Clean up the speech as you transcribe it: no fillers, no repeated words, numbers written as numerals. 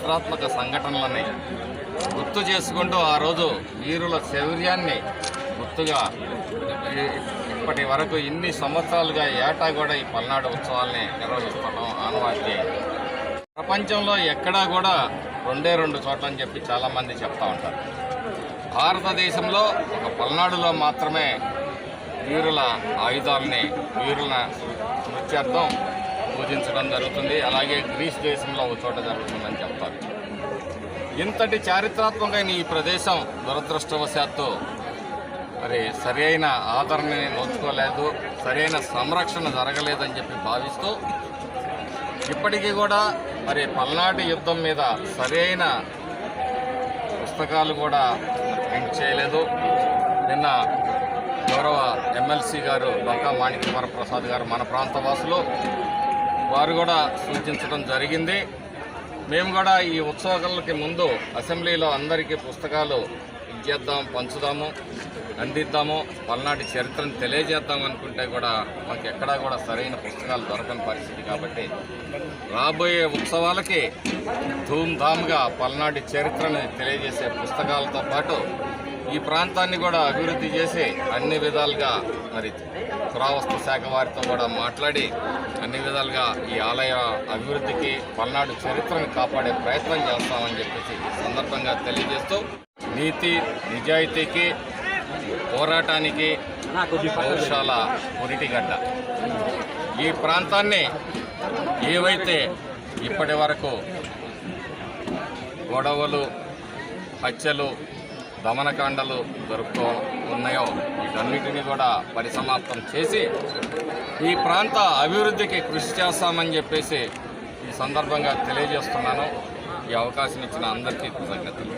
చారిత్రాత్మక సంఘటనలని గుర్తు చేసుకుంటూ ఆ రోజు వీరుల శౌర్యాన్ని గుర్తుగా ఇప్పటి వరకు ఇన్ని సంవత్సరాలుగా ఏటా కూడా ఈ పల్నాడు ఉత్సవాల్ని నిర్వహిస్తున్నాం ఆనవాయితీ. ప్రపంచంలో ఎక్కడా కూడా రెండే రెండు చోట్ల అని చెప్పి చాలామంది చెప్తా ఉంటారు. భారతదేశంలో ఒక పల్నాడులో మాత్రమే వీరుల ఆయుధాలని వీరుల స్మృత్యార్థం పూజించడం జరుగుతుంది. అలాగే గ్రీస్ దేశంలో ఒక చోట జరుగుతుందని చెప్తారు. ఇంతటి చారిత్రాత్మకమైన ఈ ప్రదేశం దురదృష్టవశాత్తు మరి సరి అయిన ఆదరణని నోచుకోలేదు, సరైన సంరక్షణ జరగలేదని చెప్పి భావిస్తూ ఇప్పటికీ కూడా మరి పల్నాటి యుద్ధం మీద సరైన పుస్తకాలు కూడా ప్రింట్ చేయలేదు. నిన్న గౌరవ ఎమ్మెల్సీ గారు డొక్కా మాణిక్య వరప్రసాద్ గారు మన ప్రాంత వాసులు వారు కూడా సూచించడం జరిగింది. మేము కూడా ఈ ఉత్సవాలకి ముందు అసెంబ్లీలో అందరికీ పుస్తకాలు ఇచ్చేద్దాం, పంచుదాము, అందిద్దాము, పల్నాటి చరిత్రను తెలియజేద్దాం అనుకుంటే కూడా మాకు ఎక్కడా కూడా సరైన పుస్తకాలు దొరకని పరిస్థితి. కాబట్టి రాబోయే ఉత్సవాలకి ధూమ్ధామ్గా పల్నాటి చరిత్రను తెలియజేసే పుస్తకాలతో పాటు ఈ ప్రాంతాన్ని కూడా అభివృద్ధి చేసి అన్ని విధాలుగా మరి పురావస్తు శాఖ వారితో కూడా మాట్లాడి అన్ని విధాలుగా ఈ ఆలయ అభివృద్ధికి పల్నాడు చరిత్రను కాపాడే ప్రయత్నం చేస్తామని చెప్పేసి ఈ సందర్భంగా తెలియజేస్తూ నీతి నిజాయితీకి పోరాటానికి పౌరుషాల పురిటిగడ్డ ఈ ప్రాంతాన్ని ఏవైతే ఇప్పటి వరకు గొడవలు, హత్యలు, దమనకాండలు జరుపుతూ ఉన్నాయో వీటన్నిటినీ కూడా పరిసమాప్తం చేసి ఈ ప్రాంత అభివృద్ధికి కృషి చేస్తామని చెప్పేసి ఈ సందర్భంగా తెలియజేస్తున్నాను. ఈ అవకాశం ఇచ్చిన అందరికీ కృతజ్ఞతలు.